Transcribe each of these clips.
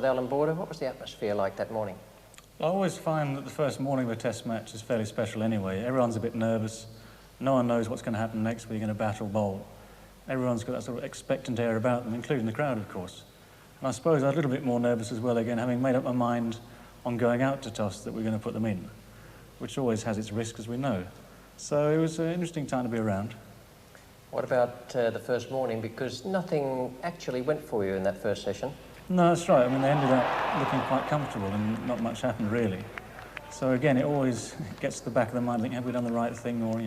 With Alan Border, what was the atmosphere like that morning? I always find that the first morning of a test match is fairly special anyway. Everyone's a bit nervous. No one knows what's going to happen next week in a bat or bowl. Everyone's got that sort of expectant air about them, including the crowd, of course. And I suppose I was a little bit more nervous as well, again, having made up my mind on going out to toss that we're going to put them in, which always has its risk, as we know. So it was an interesting time to be around. What about the first morning? Because nothing actually went for you in that first session. No, that's right. I mean, they ended up looking quite comfortable and not much happened, really. So again, it always gets to the back of the mind, think, have we done the right thing, or,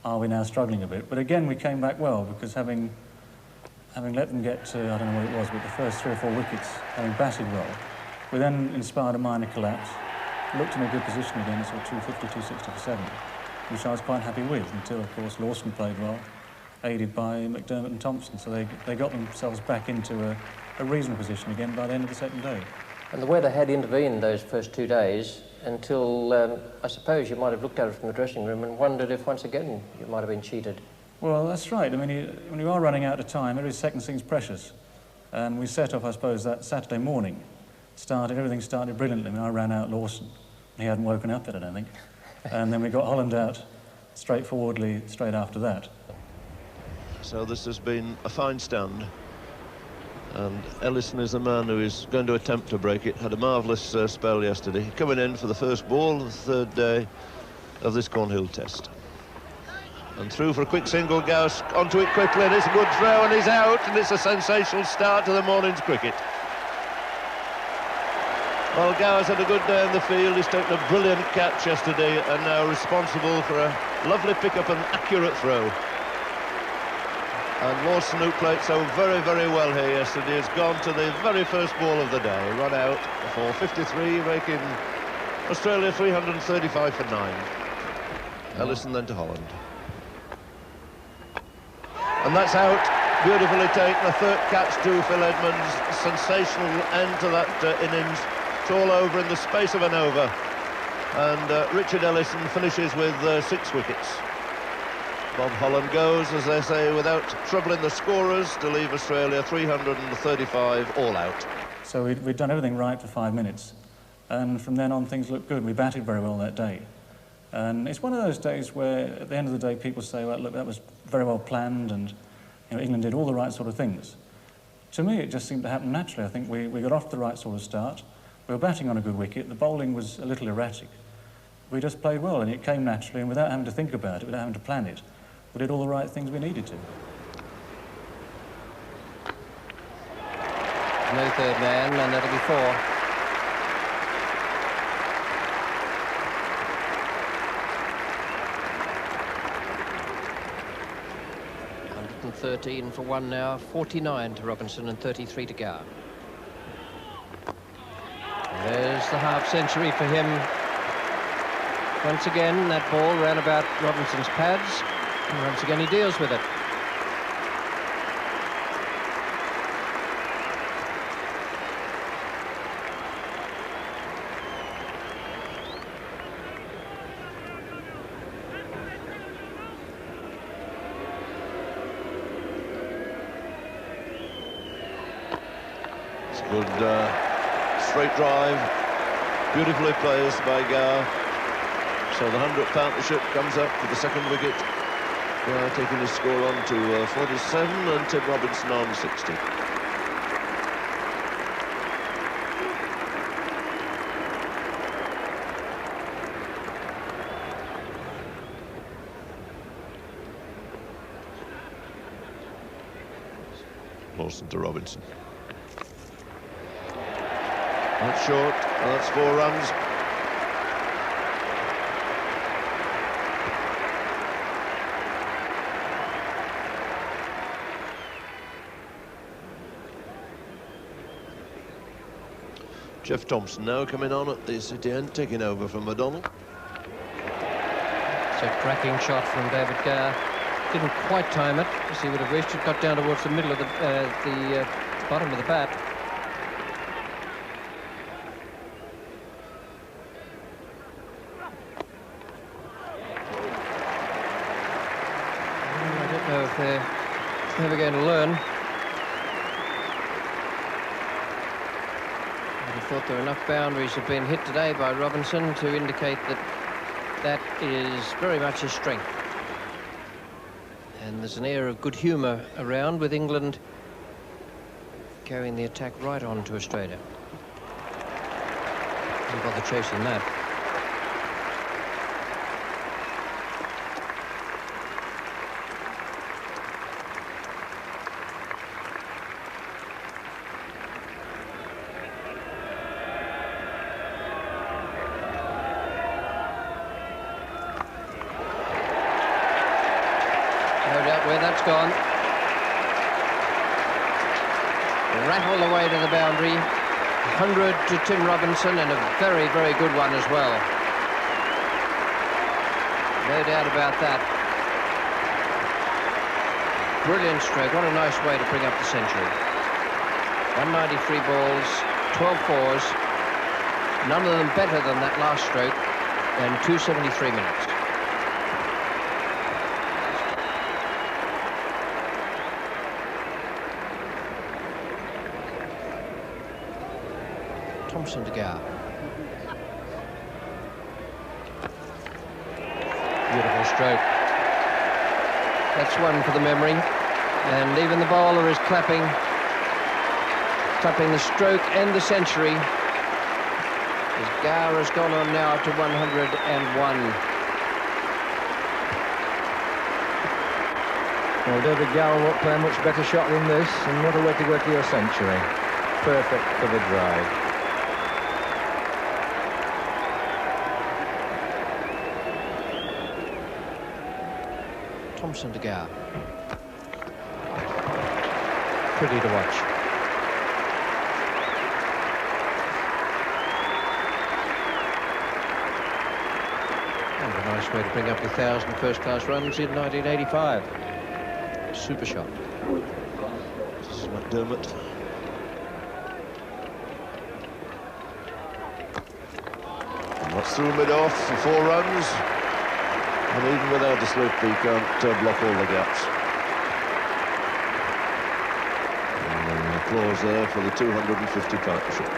are we now struggling a bit? But again, we came back well, because having let them get to, I don't know what it was, but the first 3 or 4 wickets, having batted well, we then inspired a minor collapse, looked in a good position again, sort of 250, 260 for 7, which I was quite happy with, until, of course, Lawson played well, aided by McDermott and Thompson, so they got themselves back into a reasonable position again by the end of the second day. And the weather had intervened those first 2 days until, I suppose, you might have looked at it from the dressing room and wondered if, once again, you might have been cheated. Well, that's right. I mean, when you are running out of time, every second seems precious. And we set off, I suppose, that Saturday morning. Everything started brilliantly. I mean, I ran out Lawson. He hadn't woken up yet, I don't think. And then we got Holland out straightforwardly straight after that. So this has been a fine stand. And Ellison is the man who is going to attempt to break it. Had a marvellous spell yesterday. Coming in for the first ball, the third day of this Cornhill test. And through for a quick single, Gauss onto it quickly, and it's a good throw, and he's out, and it's a sensational start to the morning's cricket. Well, Gauss had a good day in the field. He's taken a brilliant catch yesterday and now responsible for a lovely pick-up and accurate throw. And Lawson, who played so very, very well here yesterday, has gone to the very first ball of the day, run out for 53, making Australia 335 for 9. Ellison then to Holland. And that's out, beautifully taken, a third catch to Phil Edmonds, sensational end to that innings. It's all over in the space of an over. And Richard Ellison finishes with 6 wickets. Bob Holland goes, as they say, without troubling the scorers to leave Australia 335 all out. So we'd done everything right for 5 minutes. And from then on, things looked good. We batted very well that day. And it's one of those days where, at the end of the day, people say, well, look, that was very well planned, and England did all the right sort of things. To me, it just seemed to happen naturally. I think we got off the right sort of start. We were batting on a good wicket. The bowling was a little erratic. We just played well, and it came naturally, and without having to think about it, without having to plan it, we did all the right things we needed to. No third man, and that'll be 4. 13 for 1 now, 49 to Robinson and 33 to Gower. There's the half-century for him. Once again, that ball ran about Robinson's pads, and once again he deals with it. Good straight drive, beautifully placed by Gower. So the 100th partnership comes up for the second wicket. Gower taking his score on to 47 and Tim Robinson on 60. Lawson to Robinson. That's short, and that's 4 runs. Jeff Thompson now coming on at the city end, taking over from McDonnell. It's a cracking shot from David Gower. Didn't quite time it, as he would have wished. It got down towards the middle of the bottom of the bat. I don't know if they're ever going to learn. I thought there were enough boundaries have been hit today by Robinson to indicate that that is very much his strength. And there's an air of good humour around, with England carrying the attack right on to Australia. Didn't bother chasing that. No doubt where that's gone. Rattled away to the boundary. 100 to Tim Robinson, and a very, very good one as well. No doubt about that. Brilliant stroke. What a nice way to bring up the century. 193 balls, 12 fours. None of them better than that last stroke, and 273 minutes. Thomson to Gower. Beautiful stroke. That's one for the memory. And even the bowler is clapping the stroke and the century. As Gower has gone on now to 101. Well, David Gower won't play a much better shot than this, and what a way to go to your century. Perfect for the drive. Thomson to Gower. Pretty to watch. And a nice way to bring up 1,000 first-class runs in 1985. Super shot. This is McDermott. And that's through mid-off for 4 runs. And even without a slip, he can't block all the gaps. And an applause there for the 250 partnership.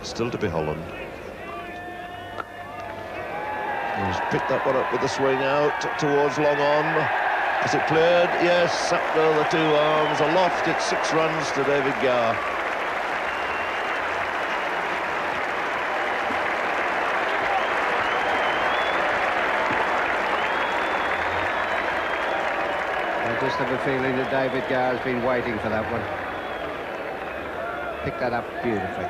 Still to be Holland. He's picked that one up with the swing out towards long on. Is it cleared? Yes, up there, the 2 arms aloft. It's 6 runs to David Gower. I just have a feeling that David Gower's been waiting for that one. Picked that up beautifully.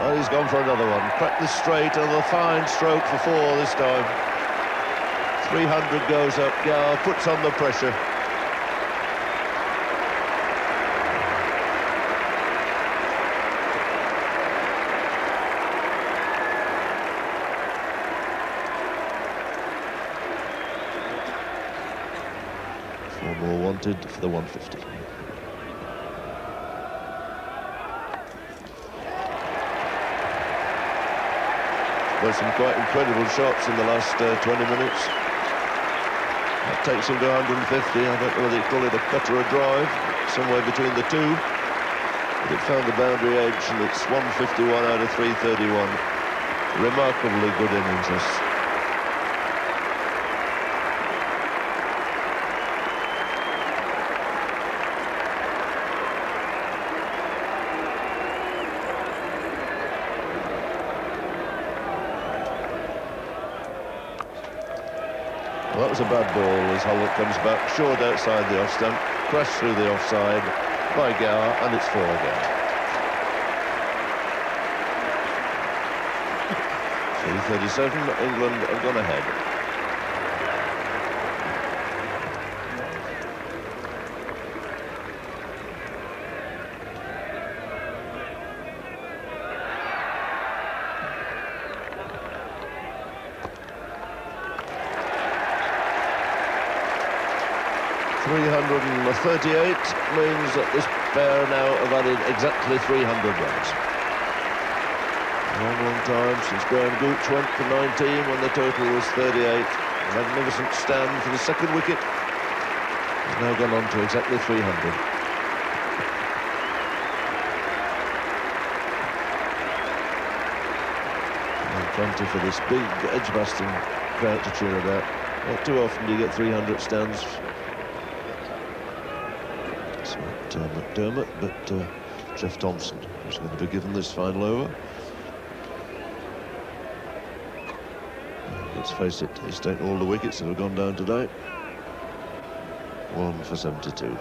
Oh, he's gone for another one. Cracked this straight, and a fine stroke for 4 this time. 300 goes up. Gower puts on the pressure. Four more wanted for the 150. There's some quite incredible shots in the last 20 minutes. That takes him to 150. I don't know whether you call it a cut or a drive, somewhere between the two. But it found the boundary edge, and it's 151 out of 331. Remarkably good innings, this. Well, that was a bad ball as Hollett comes back, short outside the off stump, crashed through the offside by Gower, and it's 4 again. 3:37, England have gone ahead. .338 means that this pair now have added exactly 300 runs. Long time since Graham Gooch went for 19 when the total was 38. A magnificent stand for the second wicket. He's now gone on to exactly 300. And plenty for this big Edgbaston crowd to cheer about. Not too often do you get 300 stands. It's not McDermott, but Jeff Thompson who's going to be given this final over. Let's face it, he's taken all the wickets that have gone down today. 1 for 72. There's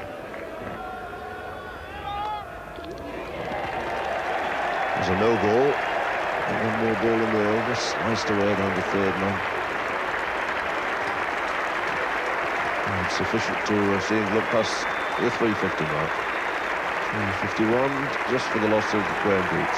a no ball. One more ball in the over, sliced away down the third man. And sufficient to see England pass the 350 mark. 351, just for the loss of Graham Gooch.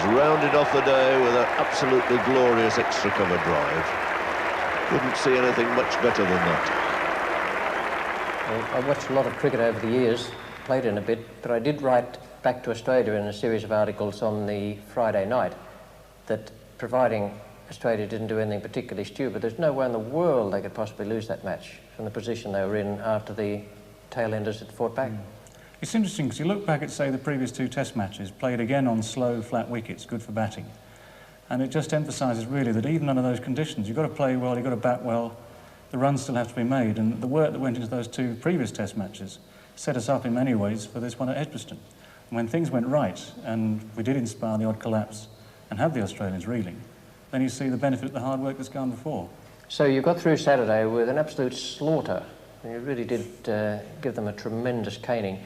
Rounded off the day with an absolutely glorious extra cover drive. Couldn't see anything much better than that. Well, I watched a lot of cricket over the years, played in a bit, but I did write back to Australia in a series of articles on the Friday night that, providing Australia didn't do anything particularly stupid, there's no way in the world they could possibly lose that match from the position they were in after the tail-enders had fought back. It's interesting because you look back at, say, the previous 2 Test matches, played again on slow, flat wickets, good for batting. And it just emphasises really that even under those conditions, you've got to play well, you've got to bat well, the runs still have to be made. And the work that went into those 2 previous Test matches set us up in many ways for this one at Edgbaston. And when things went right, and we did inspire the odd collapse and have the Australians reeling, then you see the benefit of the hard work that's gone before. So you got through Saturday with an absolute slaughter. And you really did give them a tremendous caning.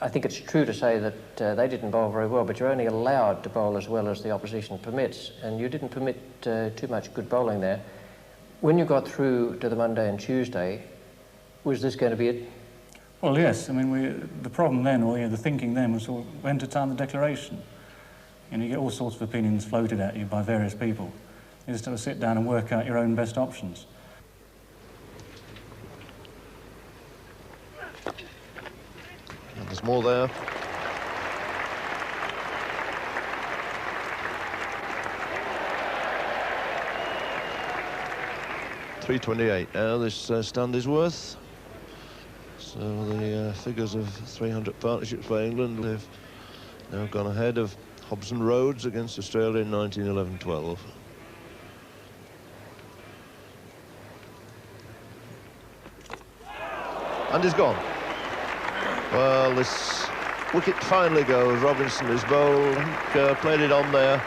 I think it's true to say that they didn't bowl very well, but you're only allowed to bowl as well as the opposition permits, and you didn't permit too much good bowling there. When you got through to the Monday and Tuesday, was this going to be it? Well, yes. I mean, the problem then, or the thinking then, was when to time the declaration. And you get all sorts of opinions floated at you by various people. You just have to sit down and work out your own best options. There's more there. .328 now this stand is worth. So the figures of 300 partnerships for England have now gone ahead of Hobson Rhodes against Australia in 1911-12. And he's gone. Well, this wicket finally goes. Robinson is bowled. Played it on there.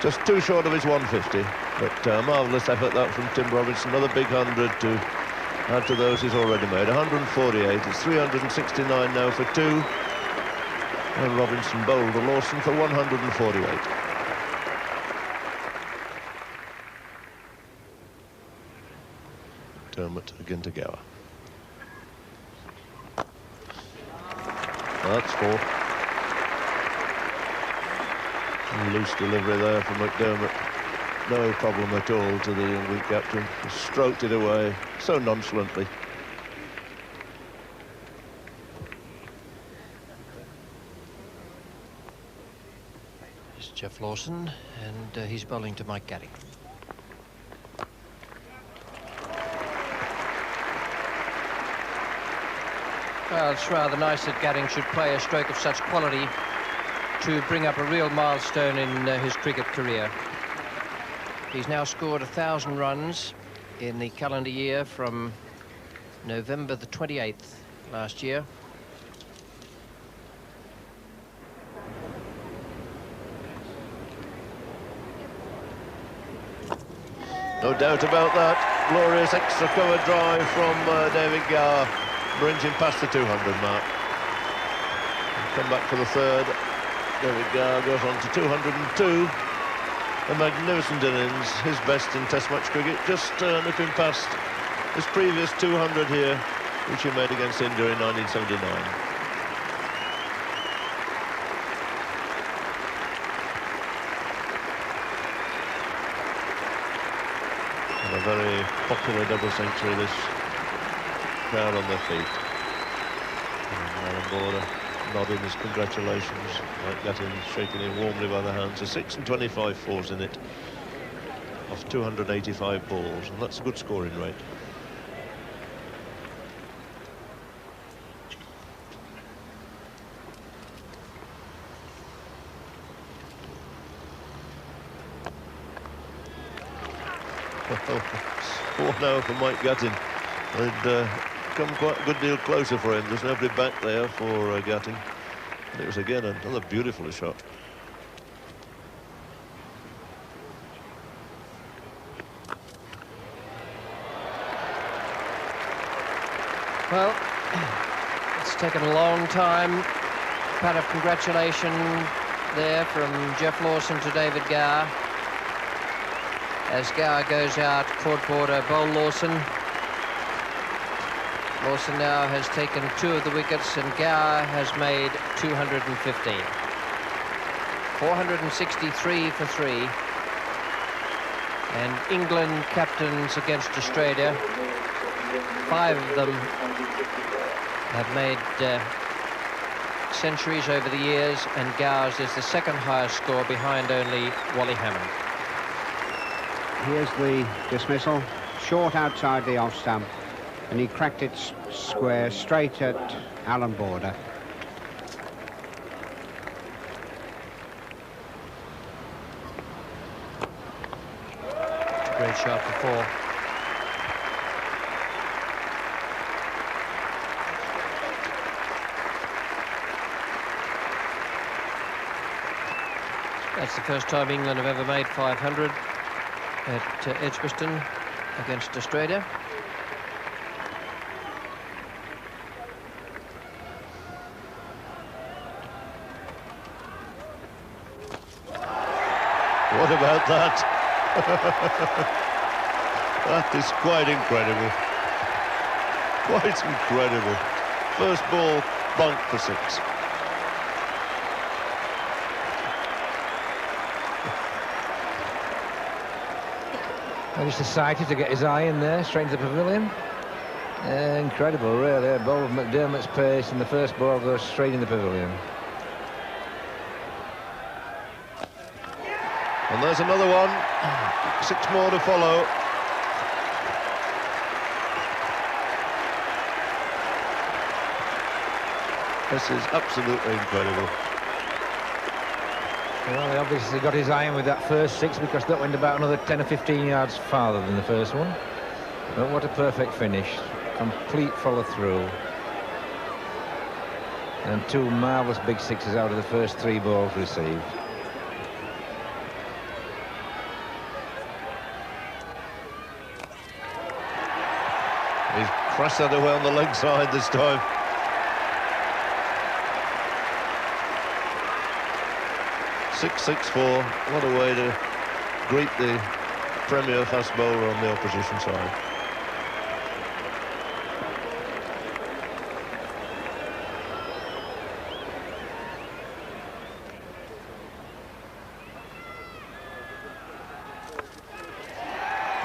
Just too short of his 150. But marvellous effort that from Tim Robinson. Another big 100 to add to those he's already made. 148. It's 369 now for 2. And Robinson bowled to Lawson for 148. Dermot again to Gower. That's 4. Loose delivery there from McDermott. No problem at all to the England captain. He stroked it away so nonchalantly. It's Jeff Lawson, and he's bowling to Mike Gatting. Well, it's rather nice that Gatting should play a stroke of such quality to bring up a real milestone in his cricket career. He's now scored 1,000 runs in the calendar year from November the 28th last year. No doubt about that. Glorious extra cover drive from David Gower. Brings him past the 200 mark. Come back for the third. David Gower goes on to 202. A magnificent innings, his best in Test match cricket, just nipping past his previous 200 here, which he made against India in 1979. very popular double century, this crowd on their feet. And Alan Border nodding his congratulations. Mike Gatting shaking him warmly by the hands. A 6 and 25 fours in it, off 285 balls, and that's a good scoring rate. Oh no, for Mike Gatting. They'd come quite a good deal closer for him. There's nobody back there for Gatting. And it was again another beautiful shot. Well, it's taken a long time. Pat of congratulation there from Geoff Lawson to David Gower. As Gower goes out, court border, bowl Lawson. Lawson now has taken 2 of the wickets and Gower has made 215. 463 for 3. And England captains against Australia. 5 of them have made centuries over the years, and Gower's is the second highest score behind only Wally Hammond. Here's the dismissal, short outside the off stump, and he cracked it square straight at Alan Border. Great shot for 4. That's the first time England have ever made 500 at Edgbaston against Australia. What about that? That is quite incredible. Quite incredible. First ball, bunk for 6. And just decided to get his eye in there, straight into the pavilion. Incredible, really. A ball of McDermott's pace, and the first ball goes straight in the pavilion. And there's another one. 6 more to follow. This is absolutely incredible. Well, he obviously got his eye in with that first 6, because that went about another 10 or 15 yards farther than the first one. But what a perfect finish. Complete follow-through. And 2 marvellous big 6s out of the first 3 balls received. He's crashed that away on the leg side this time. .664. What a way to greet the premier fast bowler on the opposition side.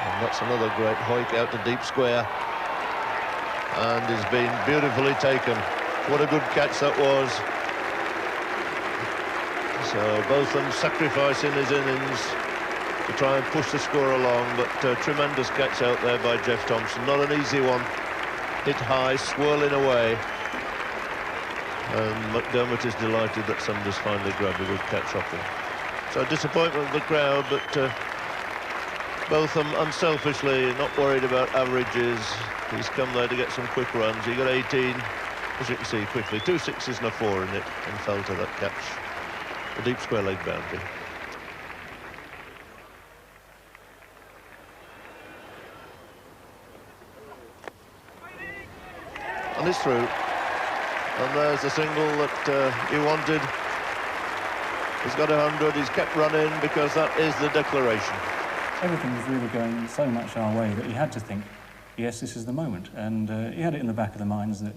And that's another great hoik out to deep square. And he's been beautifully taken. What a good catch that was. So both of them sacrificing his innings to try and push the score along, but tremendous catch out there by Jeff Thomson. Not an easy one. Hit high, swirling away. And McDermott is delighted that somebody's finally grabbed a good catch off him. So disappointment of the crowd, but both of them unselfishly not worried about averages. He's come there to get some quick runs. He got 18, as you can see quickly. 2 6s and a 4 in it, and fell to that catch. The deep square leg boundary. And it's through. And there's the single that he wanted. He's got 100. He's kept running because that is the declaration. Everything was really going so much our way that he had to think, yes, this is the moment. And he had it in the back of the minds that,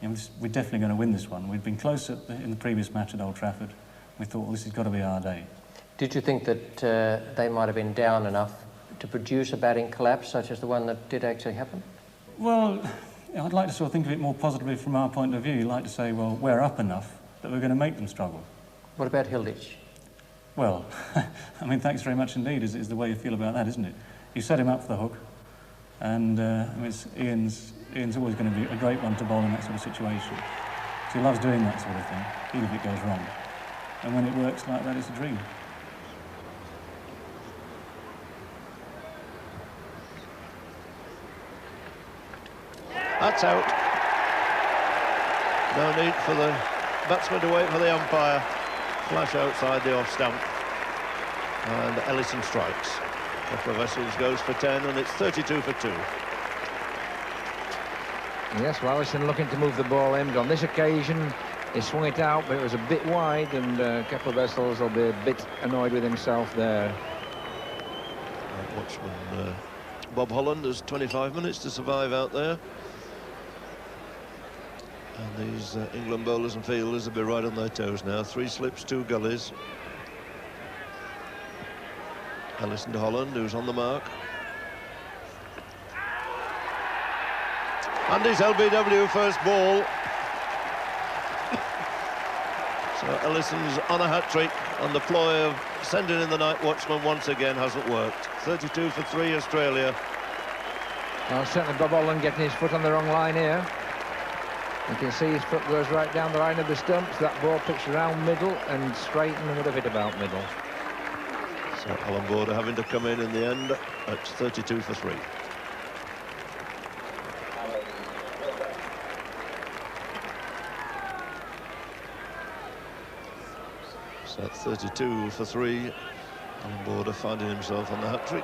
you know, we're definitely going to win this one. We'd been close in the previous match at Old Trafford. We thought, well, this has got to be our day. Did you think that they might have been down enough to produce a batting collapse such as the one that did actually happen? Well, I'd like to sort of think of it more positively from our point of view. You'd like to say, well, we're up enough that we're going to make them struggle. What about Hilditch? Well, I mean, thanks very much indeed is the way you feel about that, isn't it? You set him up for the hook, and I mean, Ian's always going to be a great one to bowl in that sort of situation. So he loves doing that sort of thing, even if it goes wrong. And when it works like that, it's a dream. That's out. No need for the batsman to wait for the umpire. Flash outside the off stump. And Ellison strikes. Kepler Wessels goes for 10, and it's 32 for 2. Yes, well, Ellison looking to move the ball in, but on this occasion he swung it out, but it was a bit wide, and Kepler Wessels will be a bit annoyed with himself there. Watchman Bob Holland has 25 minutes to survive out there. And these England bowlers and fielders will be right on their toes now. 3 slips, 2 gullies. Ellison to Holland, who's on the mark. And his LBW first ball. So Ellison's on a hat-trick, and the ploy of sending in the night watchman once again hasn't worked. 32 for 3, Australia. Well, certainly Bob Holland getting his foot on the wrong line here. You can see his foot goes right down the line of the stumps. That ball pitched around middle and straight, and would have hit about middle. So Alan Border having to come in the end at 32 for 3. So at 32 for 3, Alan Border finding himself on the hat-trick.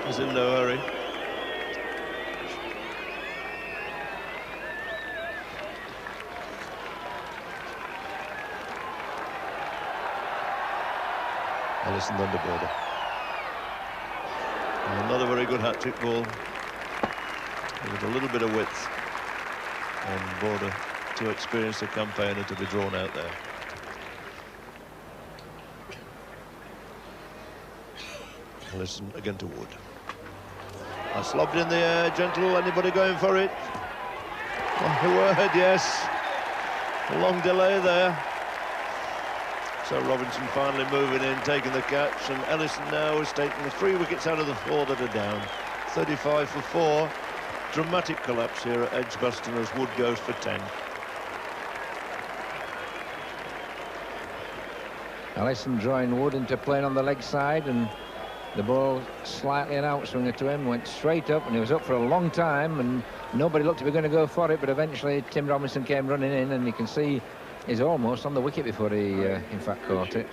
He's in no hurry. Ellison then to Border. And another very good hat-trick ball with a little bit of width, and Border too experienced a campaigner to be drawn out there. Ellison again to Wood. That's lobbed in the air, gentle. Anybody going for it? Oh, the word, yes. A long delay there. So Robinson finally moving in, taking the catch, and Ellison now is taking the 3 wickets out of the 4 that are down. 35 for 4. Dramatic collapse here at Edgbaston as Wood goes for 10. Ellison drawing Wood into playing on the leg side, and the ball slightly an outswinger to him, went straight up, and he was up for a long time, and nobody looked to be going to go for it, but eventually Tim Robinson came running in, and you can see he's almost on the wicket before he in fact caught it,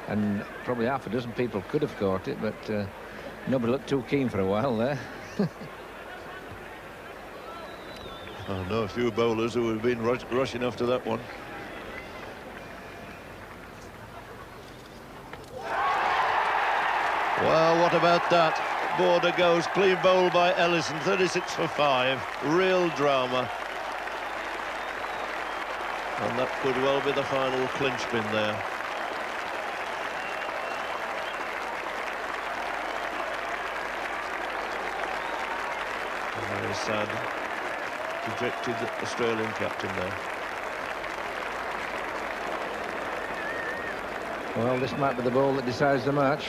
and probably half a dozen people could have caught it, but nobody looked too keen for a while there. I know a few bowlers who have been rushing after that one. Well, what about that? Border goes clean bowl by Ellison, 36 for 5. Real drama. And that could well be the final clinch spin there. A very sad, dejected Australian captain there. Well, this might be the ball that decides the match.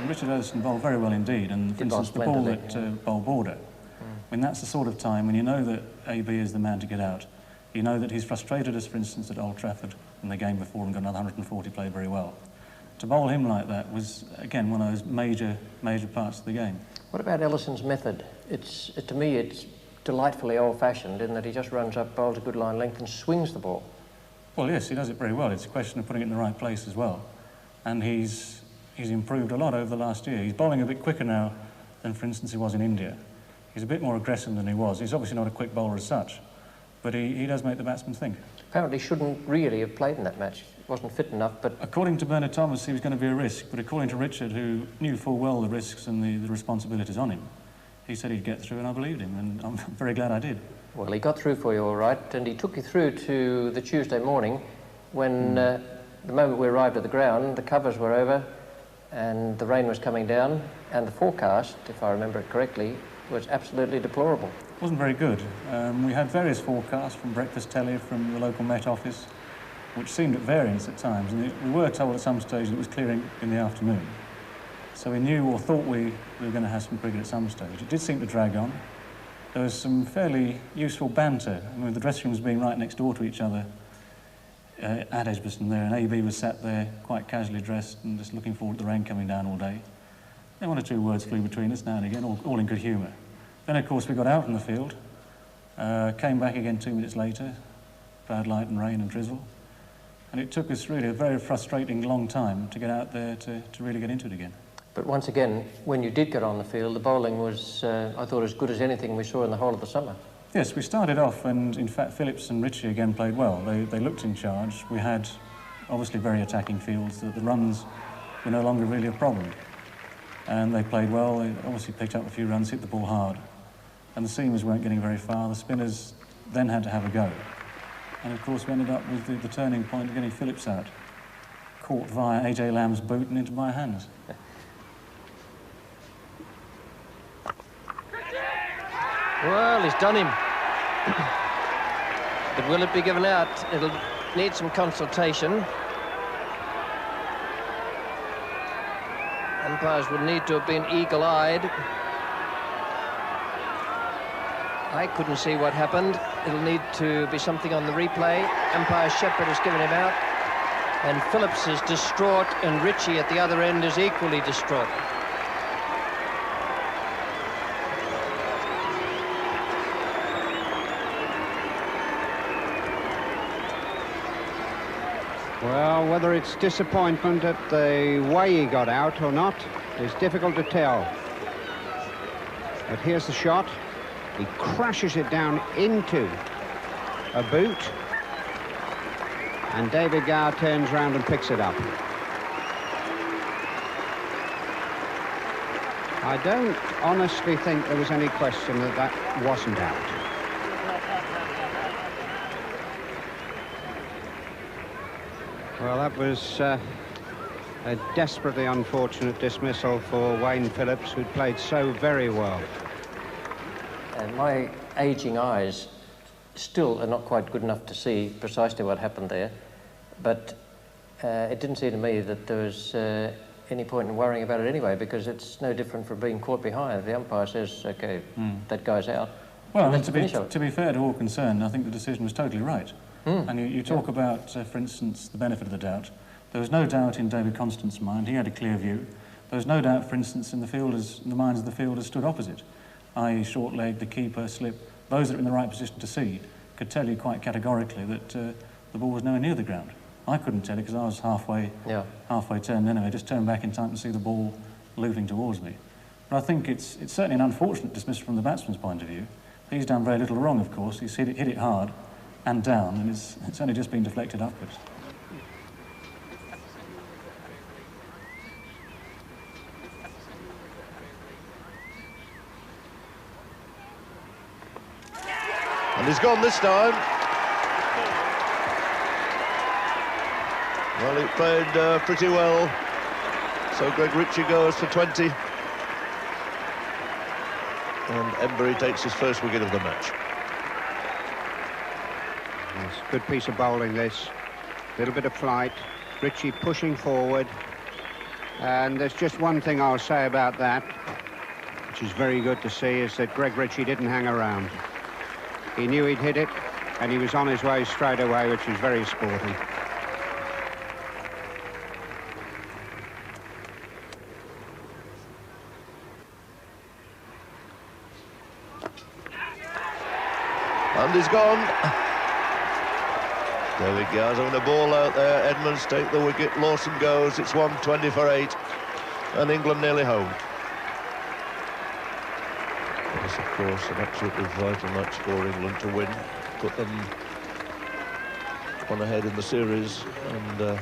Richard Ellison bowled very well indeed, and for instance the ball that bowled Border, I mean, that's the sort of time when you know that AB is the man to get out. You know that he's frustrated us, for instance, at Old Trafford in the game before and got another 140, played very well. To bowl him like that was, again, one of those major parts of the game. What about Ellison's method? To me, it's delightfully old-fashioned in that he just runs up, bowls a good line length and swings the ball. Well, yes, he does it very well. It's a question of putting it in the right place as well. And he's improved a lot over the last year. He's bowling a bit quicker now than, for instance, he was in India. He's a bit more aggressive than he was. He's obviously not a quick bowler as such, but he does make the batsman think. Apparently shouldn't really have played in that match. Wasn't fit enough, but... According to Bernard Thomas, he was going to be a risk, but according to Richard, who knew full well the risks and the responsibilities on him, he said he'd get through, and I believed him, and I'm very glad I did. Well, he got through for you all right, and he took you through to the Tuesday morning when the moment we arrived at the ground, the covers were over and the rain was coming down, and the forecast, if I remember it correctly, was absolutely deplorable. It wasn't very good. We had various forecasts from breakfast telly, from the local Met Office, which seemed at variance at times, and we were told at some stage that it was clearing in the afternoon. So we knew or thought we were going to have some cricket at some stage. It did seem to drag on. There was some fairly useful banter. I mean, the dressing rooms being right next door to each other at Edgbaston there, and AB was sat there quite casually dressed and just looking forward to the rain coming down all day. And one or two words flew between us now and again, all in good humour. Then, of course, we got out from the field, came back again 2 minutes later, bad light and rain and drizzle. And it took us really a very frustrating long time to get out there to really get into it again. But once again, when you did get on the field, the bowling was, I thought, as good as anything we saw in the whole of the summer. Yes, we started off, and in fact Phillips and Ritchie again played well. They looked in charge. We had obviously very attacking fields. The runs were no longer really a problem. And they played well. They obviously picked up a few runs, hit the ball hard. And the seamers weren't getting very far. The spinners then had to have a go. And of course we ended up with the turning point of getting Phillips out. Caught via AJ Lamb's boot and into my hands. Well, he's done him. But will it be given out? It'll need some consultation. Umpires would need to have been eagle-eyed. I couldn't see what happened. It'll need to be something on the replay. Umpire Shepherd has given him out. And Phillips is distraught, and Ritchie at the other end is equally distraught. Well, whether it's disappointment at the way he got out or not is difficult to tell. But here's the shot. He crashes it down into a boot. And David Gower turns round and picks it up. I don't honestly think there was any question that that wasn't out. Well, that was a desperately unfortunate dismissal for Wayne Phillips, who'd played so very well. And my ageing eyes still are not quite good enough to see precisely what happened there, but it didn't seem to me that there was any point in worrying about it anyway, because it's no different from being caught behind. The umpire says, OK, that guy's out. Well, to be fair to all concerned, I think the decision was totally right. And you talk about, for instance, the benefit of the doubt. There was no doubt in David Constant's mind. He had a clear view. There was no doubt, for instance, in the minds of the fielders stood opposite, i.e. short leg, the keeper, slip. Those that are in the right position to see could tell you quite categorically that the ball was nowhere near the ground. I couldn't tell it because I was halfway turned anyway, just turned back in time to see the ball looting towards me. But I think it's certainly an unfortunate dismissal from the batsman's point of view. He's done very little wrong, of course. He's hit it hard and down, and it's only just been deflected upwards. And he's gone this time. Well, he played pretty well. So Greg Ritchie goes for 20. And Embury takes his first wicket of the match. Yes, good piece of bowling, this. Little bit of flight. Ritchie pushing forward. And there's just one thing I'll say about that, which is very good to see, is that Greg Ritchie didn't hang around. He knew he'd hit it, and he was on his way straight away, which was very sporting. And he's gone. David Gower's on a ball out there. Edmonds take the wicket. Lawson goes. It's 120 for 8. And England nearly home. Yes, of course, an absolutely vital match for England to win. Put them on ahead in the series. And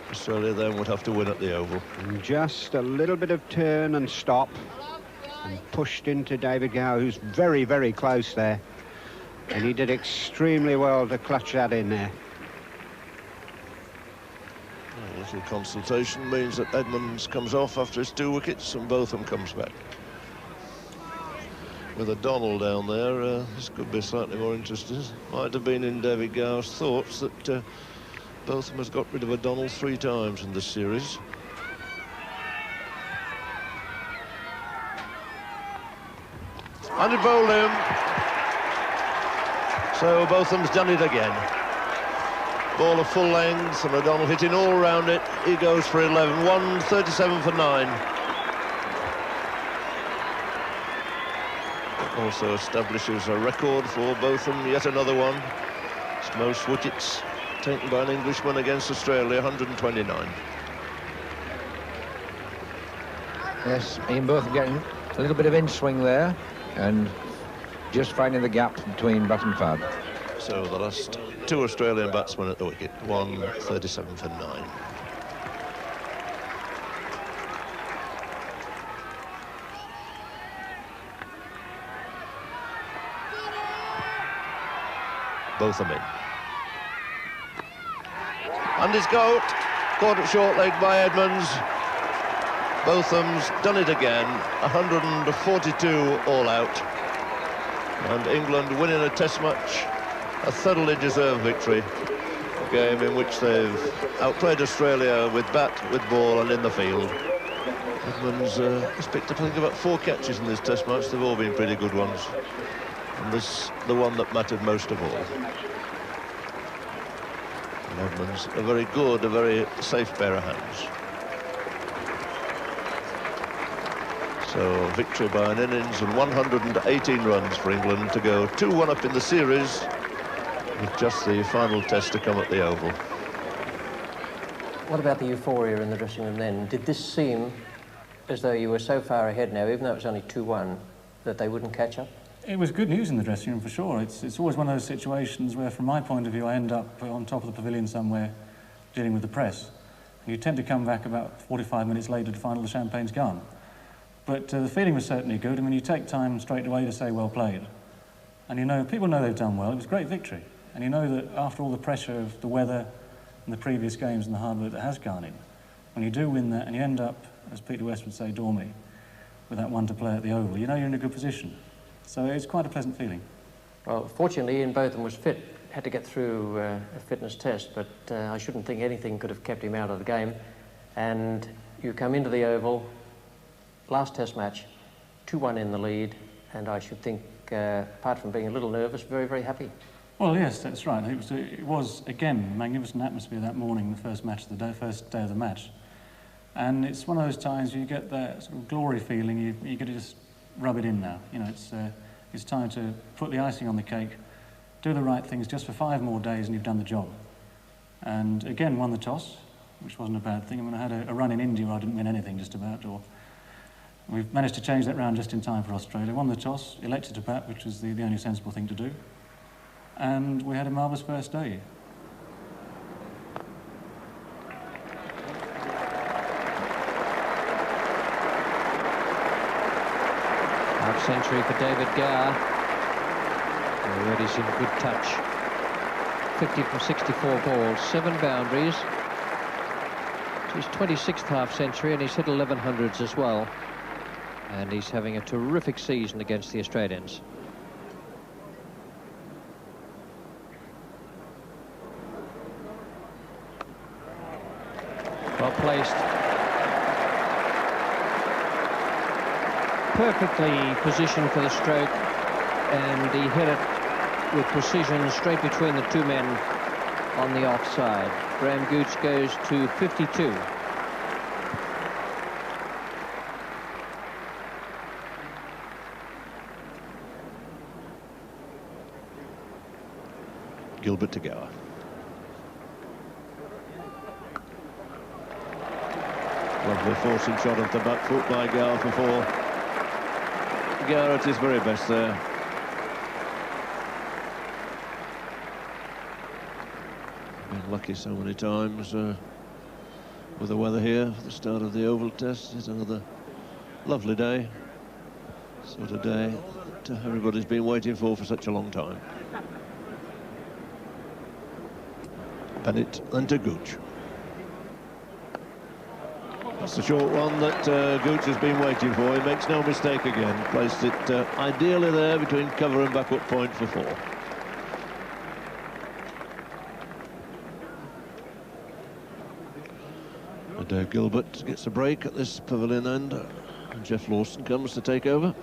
Australia then would have to win at the Oval. And just a little bit of turn and stop. And pushed into David Gower, who's very, very close there. And he did extremely well to clutch that in there. little consultation means that Edmonds comes off after his 2 wickets and Botham comes back. With O'Donnell down there, this could be slightly more interesting. Might have been in David Gower's thoughts that Botham has got rid of O'Donnell 3 times in this series. And it bowled him. So Botham's done it again. Ball of full length and O'Donnell hitting all round it. He goes for 11, 137 for 9. Also establishes a record for Botham, yet another one. It's most wickets taken by an Englishman against Australia, 129. Yes, Ian Botham getting a little bit of in-swing there and just finding the gap between bat and fad. So the last 2 Australian batsmen at the wicket, 137 for 9. Botham in. And it's caught at short leg by Edmonds. Botham's done it again, 142 all out. And England winning a test match, a thoroughly deserved victory. A game in which they've outplayed Australia with bat, with ball and in the field. Edmonds has picked up, I think, about 4 catches in this test match. They've all been pretty good ones. And this, the one that mattered most of all. And Edmonds, a very good, a very safe pair of hands. So victory by an innings and 118 runs for England to go 2-1 up in the series, with just the final test to come at the Oval. What about the euphoria in the dressing room then? Did this seem as though you were so far ahead now, even though it was only 2-1, that they wouldn't catch up? It was good news in the dressing room for sure. It's always one of those situations where, from my point of view, I end up on top of the pavilion somewhere dealing with the press. And you tend to come back about 45 minutes later to find all the champagne's gone. But the feeling was certainly good. I mean, you take time straight away to say well played. And you know, people know they've done well. It was a great victory. And you know that after all the pressure of the weather and the previous games and the hard work that has gone in, when you do win that and you end up, as Peter West would say, dormy, with that one to play at the Oval, you know you're in a good position. So it's quite a pleasant feeling. Well, fortunately, Ian Botham was fit, had to get through a fitness test, but I shouldn't think anything could have kept him out of the game. And you come into the Oval, last test match, 2-1 in the lead, and I should think, apart from being a little nervous, very, very happy. Well, yes, that's right. It was again, a magnificent atmosphere that morning, the first match of the day, first day of the match. And it's one of those times you get that sort of glory feeling, you get to just rub it in now. You know, it's time to put the icing on the cake, do the right things just for 5 more days and you've done the job. And again, won the toss, which wasn't a bad thing. I mean, I had a run in India where I didn't win anything just about, or we've managed to change that round just in time for Australia. Won the toss, elected to bat, which was the only sensible thing to do. And we had a marvellous first day. Half century for David Gower. Already in good touch. 50 from 64 balls, 7 boundaries. It's his 26th half century and he's hit 1100s as well. And he's having a terrific season against the Australians. Well placed. Perfectly positioned for the stroke, and he hit it with precision straight between the 2 men on the offside. Graham Gooch goes to 52. Gilbert to Gower. Lovely forcing shot of the back foot by Gower for 4. Gower at his very best there. Been lucky so many times with the weather here for the start of the Oval Test. It's another lovely day, sort of day that everybody's been waiting for such a long time. Bennett and to Gooch. That's the short one that Gooch has been waiting for. He makes no mistake again. Placed it ideally there between cover and backward point for 4. And Gilbert gets a break at this pavilion end. And Jeff Lawson comes to take over.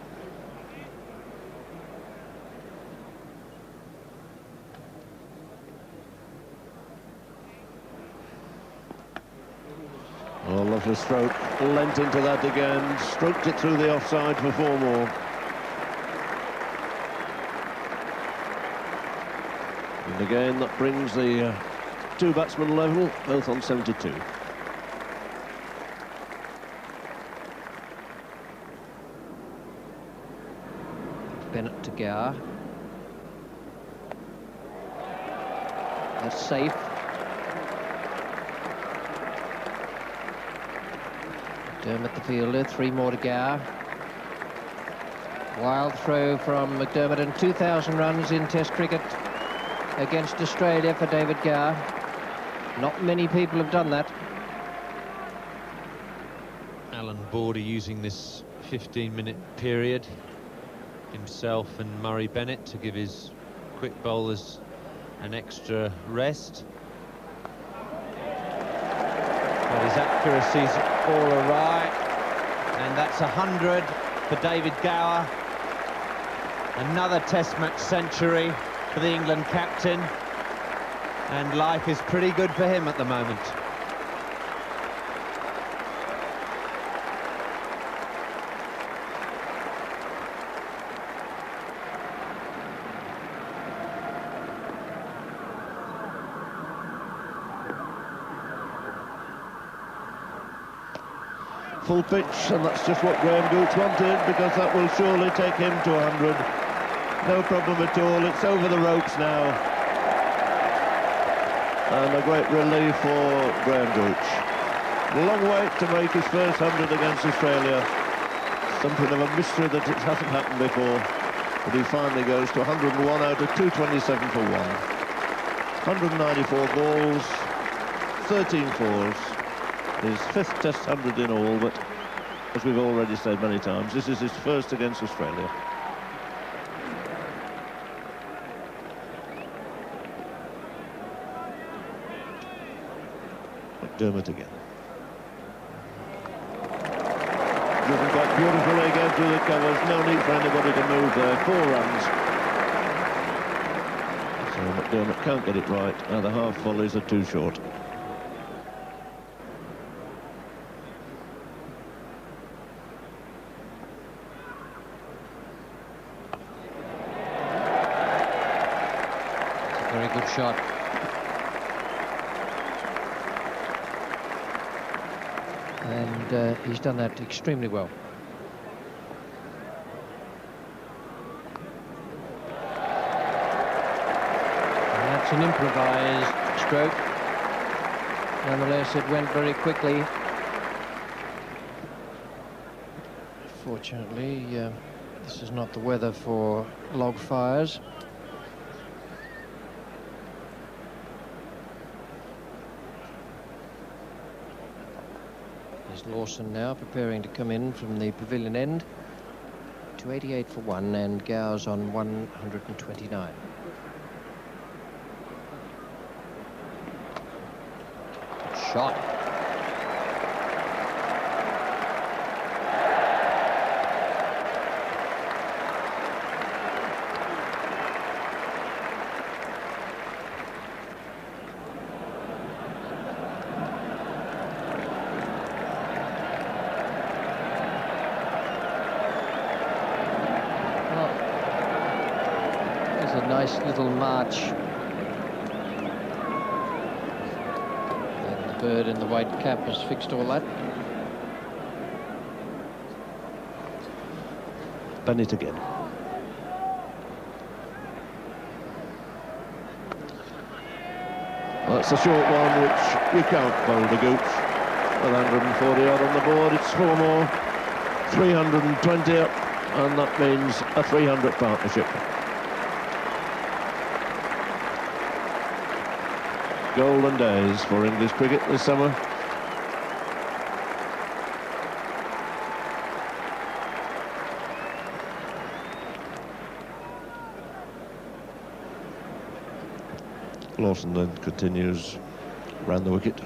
Oh, lovely stroke. Lent into that again. Stroked it through the offside for 4 more. And again, that brings the 2 batsmen level, both on 72. Bennett to Gower. That's safe. McDermott the fielder, 3 more to Gower. Wild throw from McDermott, and 2,000 runs in Test cricket against Australia for David Gower. Not many people have done that. Alan Border using this 15-minute period, himself and Murray Bennett, to give his quick bowlers an extra rest. But his accuracy's all awry, and that's 100 for David Gower. Another Test match century for the England captain, and life is pretty good for him at the moment. Full pitch, and that's just what Graham Gooch wanted, because that will surely take him to 100. No problem at all. It's over the ropes now. And a great relief for Graham Gooch. Long wait to make his first 100 against Australia. Something of a mystery that it hasn't happened before. But he finally goes to 101 out of 227 for 1. 194 balls, 13 fours. His 5th Test 100 in all, but as we've already said many times, this is his first against Australia. McDermott again. Driven quite beautifully again through the covers. No need for anybody to move there. 4 runs. So McDermott can't get it right. Now the half volleys are too short. Very good shot. And he's done that extremely well. And that's an improvised stroke. Nonetheless, it went very quickly. Fortunately, this is not the weather for log fires. Lawson now preparing to come in from the pavilion end. 288 for 1, and Gower's on 129. Good shot. Nice little march. And the bird in the white cap has fixed all that. Bennett again. Well, that's a short one which you can't bowl to Gooch. 140 odd on the board. It's 4 more. 320 up, and that means a 300 partnership. Golden days for English cricket this summer. Lawson then continues round the wicket.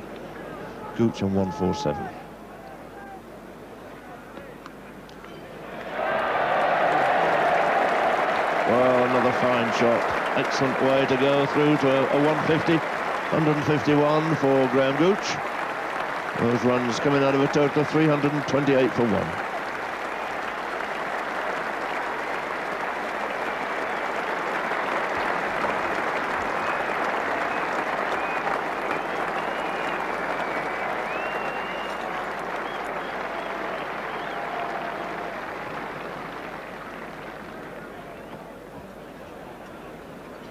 Gooch on 147. Well, another fine shot. Excellent way to go through to a 150. 151 for Graham Gooch. Those runs coming out of a total of 328 for 1.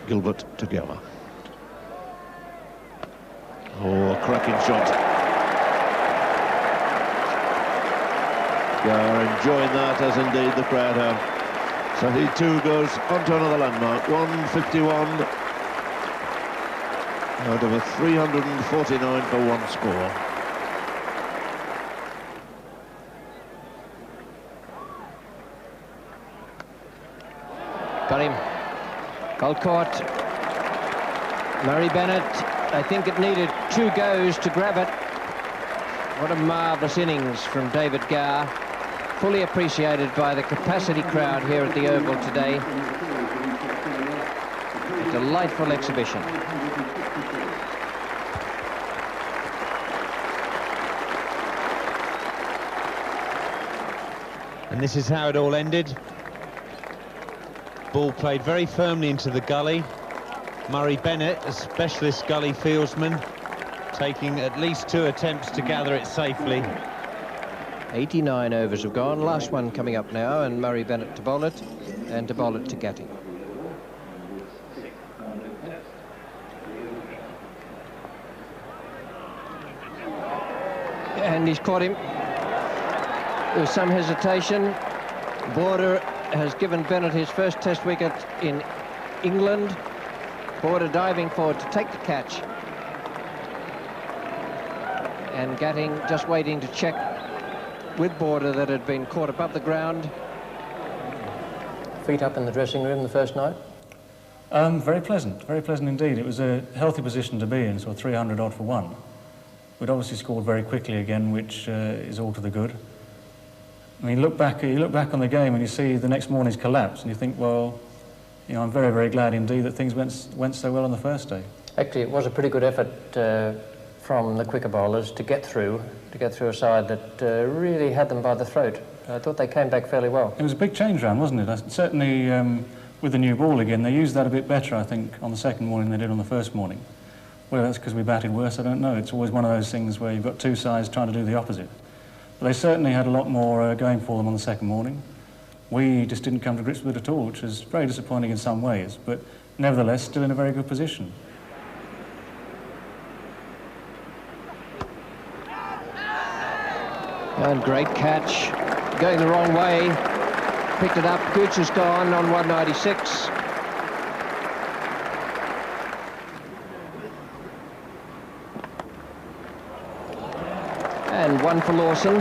Gilbert to Gower. Oh, a cracking shot. Gower enjoying that, as indeed the crowd have. So he too goes on to another landmark. 151 out of a 349 for 1 score. Got him. Well caught. Murray Bennett, I think it needed 2 goes to grab it. What a marvellous innings from David Gower. Fully appreciated by the capacity crowd here at the Oval today. A delightful exhibition. And this is how it all ended. Ball played very firmly into the gully. Murray Bennett, a specialist gully fieldsman, taking at least 2 attempts to gather it safely. 89 overs have gone. Last one coming up now, and Murray Bennett to bowl it, and to bowl it to Gatty. And he's caught him. There was some hesitation. Border has given Bennett his first Test wicket in England. Border diving forward to take the catch. And Gatting just waiting to check with Border that had been caught above the ground. Feet up in the dressing room the first night? Very pleasant indeed. It was a healthy position to be in, so 300 odd for 1. We'd obviously scored very quickly again, which is all to the good. I mean, you look back on the game and you see the next morning's collapse, and you think, well, you know, I'm very, very glad indeed that things went so well on the first day. Actually, it was a pretty good effort from the quicker bowlers to get through a side that really had them by the throat. I thought they came back fairly well. It was a big change round, wasn't it? Certainly, with the new ball again, they used that a bit better, I think, on the second morning than they did on the first morning. Whether that's because we batted worse, I don't know. It's always one of those things where you've got 2 sides trying to do the opposite. But they certainly had a lot more going for them on the second morning. We just didn't come to grips with it at all, which was very disappointing in some ways, but nevertheless still in a very good position. And great catch, going the wrong way, picked it up. Gooch has gone on 196. And 1 for Lawson.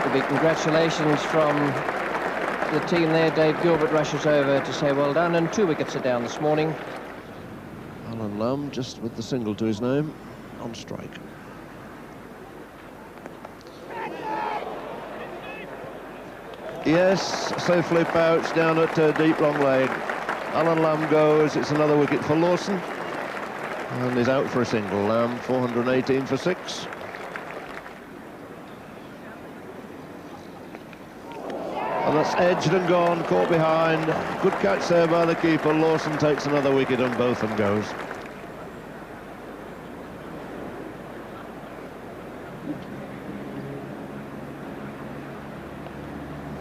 The big congratulations from the team there. Dave Gilbert rushes over to say well done, and 2 wickets are down this morning. Alan Lamb, just with the single to his name, on strike. Yes, safely pouched down at deep long leg. Alan Lamb goes, it's another wicket for Lawson. And he's out for a single. Lamb 418 for 6. And that's edged and gone, caught behind. Good catch there by the keeper. Lawson takes another wicket and both and goes.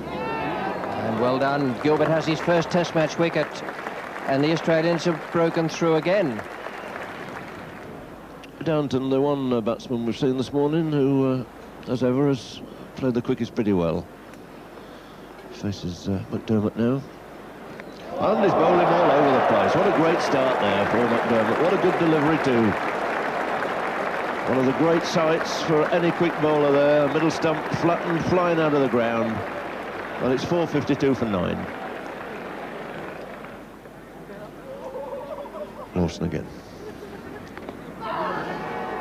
And well done. Gilbert has his first Test match wicket, and the Australians have broken through again. Downton, the one batsman we've seen this morning who, as ever, has played the quickest pretty well. Faces McDermott now. And he's bowling all over the place. What a great start there for McDermott. What a good delivery too. One of the great sights for any quick bowler there. Middle stump flattened, flying out of the ground. And it's 452 for 9. Lawson again.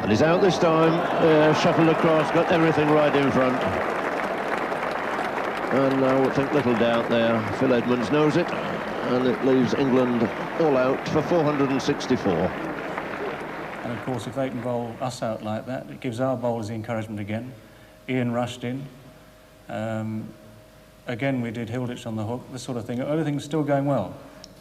And he's out this time, shuffled across, got everything right in front. And I would think little doubt there, Phil Edmonds knows it, and it leaves England all out for 464. And of course, if they can bowl us out like that, it gives our bowlers the encouragement again. Ian rushed in. Again, we did Hilditch on the hook, this sort of thing. Everything's still going well.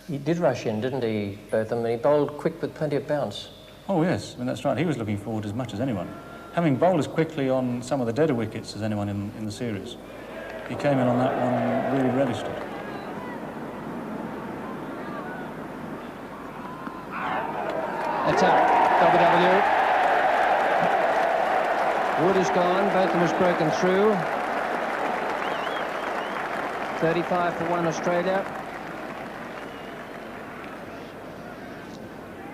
He did rush in, didn't he, Botham? And he bowled quick with plenty of bounce. Oh, yes, I mean, that's right. He was looking forward as much as anyone. Having bowled as quickly on some of the deader wickets as anyone in the series, he came in on that one and really relished it. That's out. WW. Wood is gone. Botham has broken through. 35 for 1 Australia.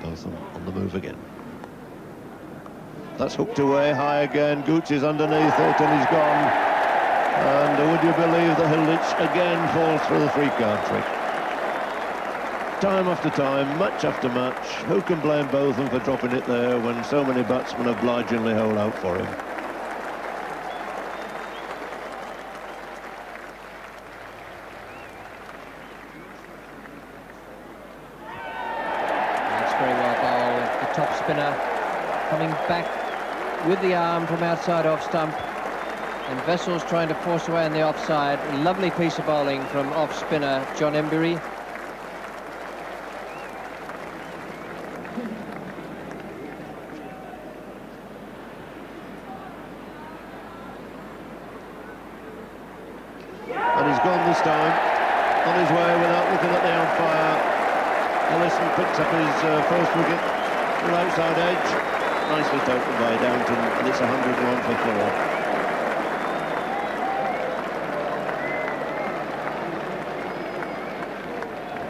Botham on the move again. That's hooked away, high again. Gooch is underneath it and he's gone. And would you believe that Hilditch again falls for the 3-card trick? Time after time, match after match. Who can blame Botham for dropping it there when so many batsmen obligingly hold out for him? Top spinner coming back with the arm from outside off stump, and Vessel's trying to force away on the offside. Lovely piece of bowling from off spinner John Embury. And he's gone this time, on his way without looking at the umpire. Ellison picks up his first wicket. Outside edge, nicely taken by Downton, and it's 101 for 4.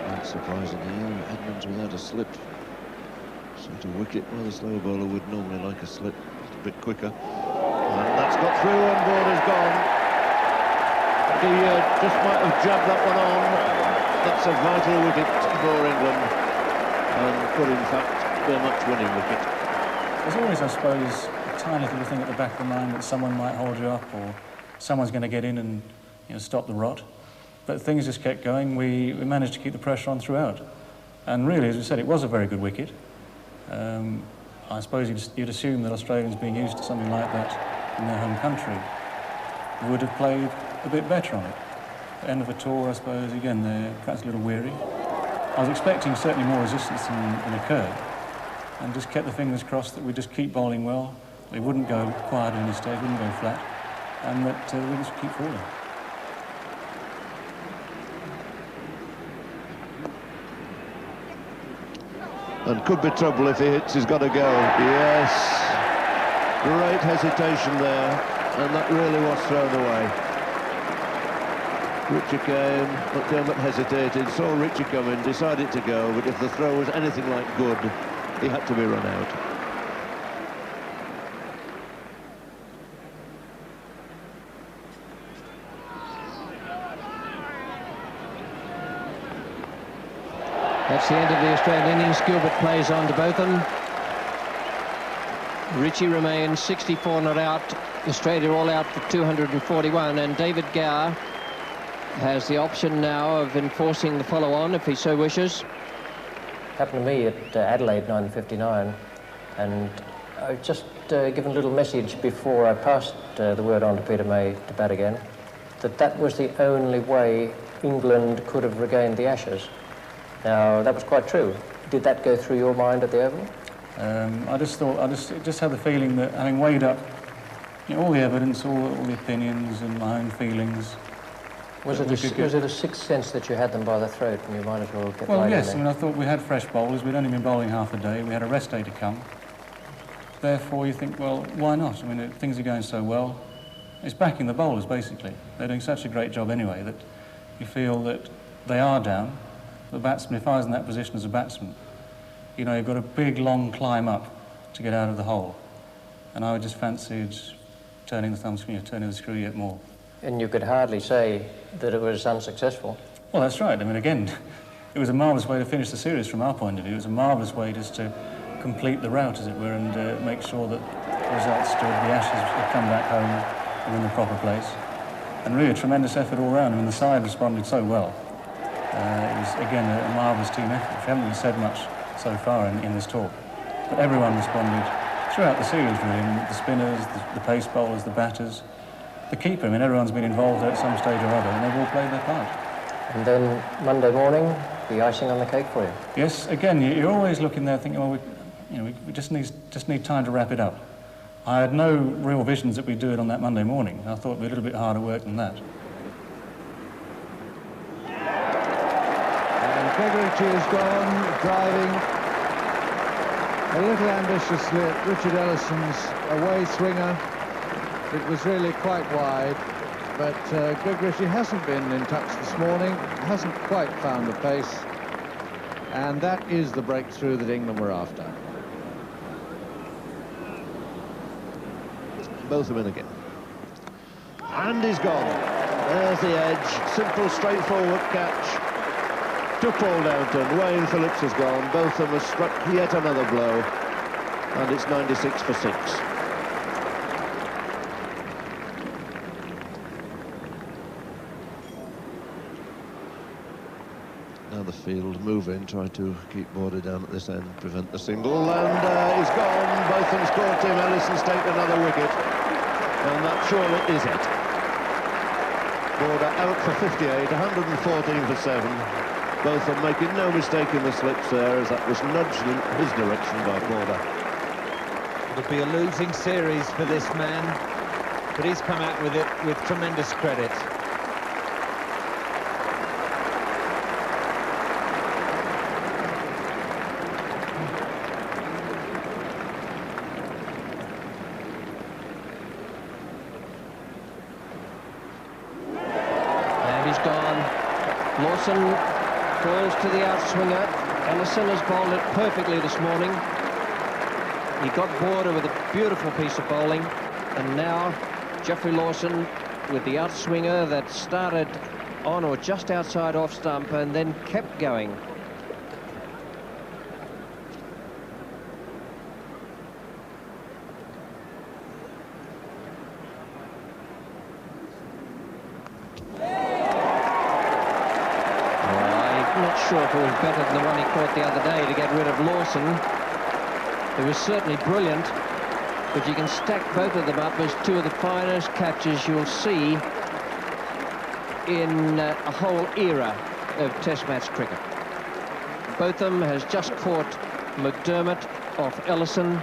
Not surprisingly, Edmonds without a slip. Sort of wicket, well, the slow bowler would normally like a slip, just a bit quicker. And that's got through, and Border's gone. He just might have jabbed that one on. That's a vital wicket for England, and could in fact be a much-winning wicket. There's always, I suppose, a tiny little thing at the back of the mind that someone might hold you up or someone's going to get in and stop the rot. But things just kept going. We managed to keep the pressure on throughout. And really, as we said, it was a very good wicket. I suppose you'd assume that Australians, being used to something like that in their home country, would have played a bit better on it. At the end of the tour, I suppose, again, they're perhaps a little weary. I was expecting certainly more resistance than occurred, and just kept the fingers crossed that we'd just keep bowling well, we wouldn't go quiet at any stage, wouldn't go flat, and that we'd just keep falling. And could be trouble if he hits, he's got to go. Yes, great hesitation there, and that really was thrown away. Richie came, McDermott hesitated, saw Richie coming, decided to go, but if the throw was anything like good, he had to be run out. That's the end of the Australian innings. Gilbert plays on to Botham. Richie remains 64 not out. Australia all out for 241, and David Gower has the option now of enforcing the follow-on if he so wishes. Happened to me at Adelaide 9:59, and I was just given a little message before I passed the word on to Peter May to bat again, that was the only way England could have regained the Ashes. Now, that was quite true. Did that go through your mind at the Oval? I just had the feeling that, having weighed up all the evidence, all the opinions and my own feelings. Was it a sixth sense that you had them by the throat and you might as well get Well, yes. I mean, I thought we had fresh bowlers. We'd only been bowling half a day. We had a rest day to come. Therefore, you think, well, why not? I mean, things are going so well. It's backing the bowlers, basically. They're doing such a great job anyway that you feel that they are down. The batsman, if I was in that position as a batsman, you've got a big, long climb up to get out of the hole. And I just fancied turning the screw yet more. And you could hardly say that it was unsuccessful. Well, that's right. I mean, again, it was a marvellous way to finish the series from our point of view. It was a marvellous way just to complete the route, as it were, and make sure that the results stood, the Ashes had come back home and in the proper place. And really a tremendous effort all round. I mean, the side responded so well. It was, again, a marvellous team effort. We haven't really said much so far in this talk, but everyone responded throughout the series, really. I mean, the spinners, the pace bowlers, the batters, the keeper. I mean, everyone's been involved at some stage or other, and they've all played their part. And then Monday morning, the icing on the cake for you. Yes, again, you're always looking there thinking, well, we just need time to wrap it up. I had no real visions that we'd do it on that Monday morning. I thought it'd be a little bit harder work than that. And Greg Ritchie has gone, driving a little ambitiously at Richard Ellison's away swinger. It was really quite wide, but Greg Ritchie hasn't been in touch this morning, hasn't quite found the pace, and that is the breakthrough that England were after. Both of them in again. And he's gone. There's the edge. Simple, straightforward catch. To Paul Downton. Wayne Phillips has gone. Both of them have struck yet another blow. And it's 96 for 6. Now the field move in, try to keep Border down at this end, prevent the single, and he's gone. Both of them scored. Tim Ellison's taken another wicket, and that surely is it. Border out for 58, 114 for 7. Both of them making no mistake in the slips there, as that was nudged in his direction by Border. It'll be a losing series for this man, but he's come out with it with tremendous credit. Lawson falls to the outswinger. Ellison has bowled it perfectly this morning. He got Border with a beautiful piece of bowling, and now Geoffrey Lawson with the outswinger that started on or just outside off stump and then kept going. Sure if it was better than the one he caught the other day to get rid of Lawson. It was certainly brilliant, but you can stack both of them up as two of the finest catches you'll see in a whole era of Test match cricket. Both of them has just caught McDermott off Ellison,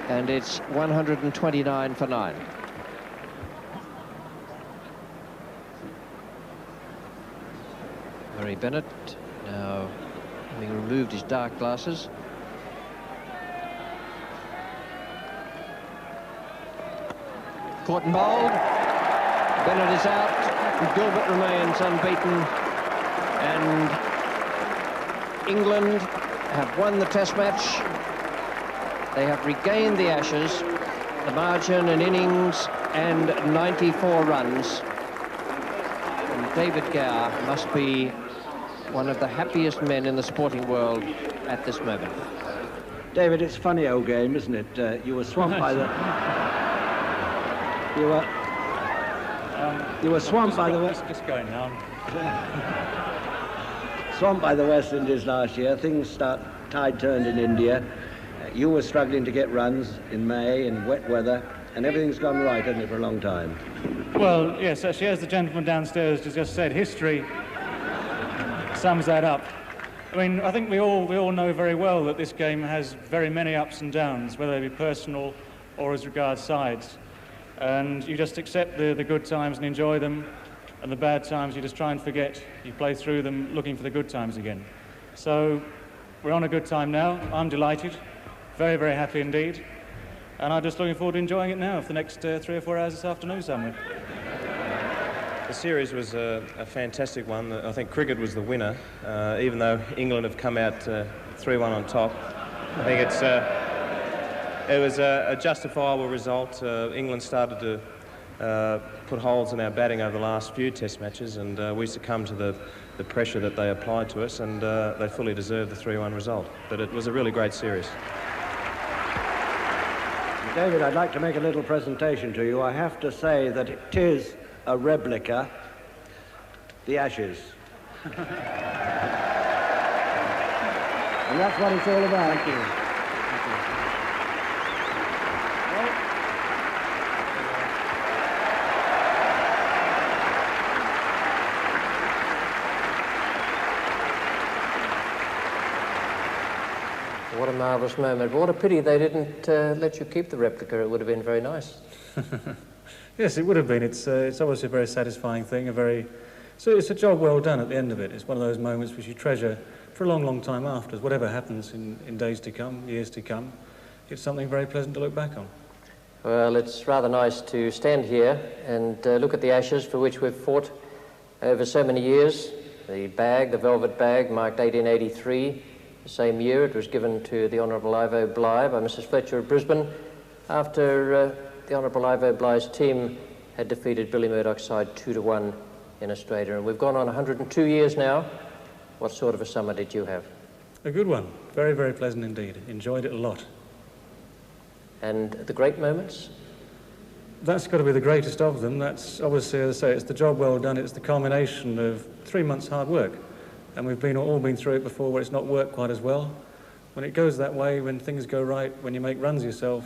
and it's 129 for 9. Murray Bennett now having removed his dark glasses. Caught and bowled. Bennett is out. Gilbert remains unbeaten. And England have won the Test match. They have regained the Ashes. The margin, an innings and 94 runs. And David Gower must be one of the happiest men in the sporting world at this moment. David, it's a funny old game, isn't it? You were swamped by the... You were swamped by the... Just going now. Swamped by the West Indies last year. Tide turned in India. You were struggling to get runs in May in wet weather, and everything's gone right, hasn't it, for a long time? Well, yes, actually, as the gentleman downstairs just said, history sums that up. I mean, I think we all know very well that this game has very many ups and downs, whether they be personal or as regards sides. And you just accept the good times and enjoy them, and the bad times you just try and forget. You play through them looking for the good times again. So we're on a good time now. I'm delighted, very, very happy indeed. And I'm just looking forward to enjoying it now for the next 3 or 4 hours this afternoon somewhere. The series was a fantastic one. I think cricket was the winner, even though England have come out 3-1 on top. I think it was a justifiable result. England started to put holes in our batting over the last few Test matches, and we succumbed to the pressure that they applied to us, and they fully deserved the 3-1 result. But it was a really great series. David, I'd like to make a little presentation to you. I have to say that it is a replica, the Ashes. And that's what it's all about. Thank you. What a marvellous moment. What a pity they didn't let you keep the replica. It would have been very nice. Yes, it would have been. It's obviously a very satisfying thing, so it's a job well done at the end of it. It's one of those moments which you treasure for a long, long time after. Whatever happens in days to come, years to come, it's something very pleasant to look back on. Well, it's rather nice to stand here and look at the Ashes for which we've fought over so many years. The bag, the velvet bag, marked 1883. The same year it was given to the Honourable Ivo Bligh by Mrs. Fletcher of Brisbane after the Honourable Ivo Bligh's team had defeated Billy Murdoch's side 2-1 in Australia. And we've gone on 102 years now. What sort of a summer did you have? A good one. Very, very pleasant indeed. Enjoyed it a lot. And the great moments? That's got to be the greatest of them. That's obviously, as I say, it's the job well done. It's the culmination of 3 months' hard work. And we've all been through it before where it's not worked quite as well. When it goes that way, when things go right, when you make runs yourself,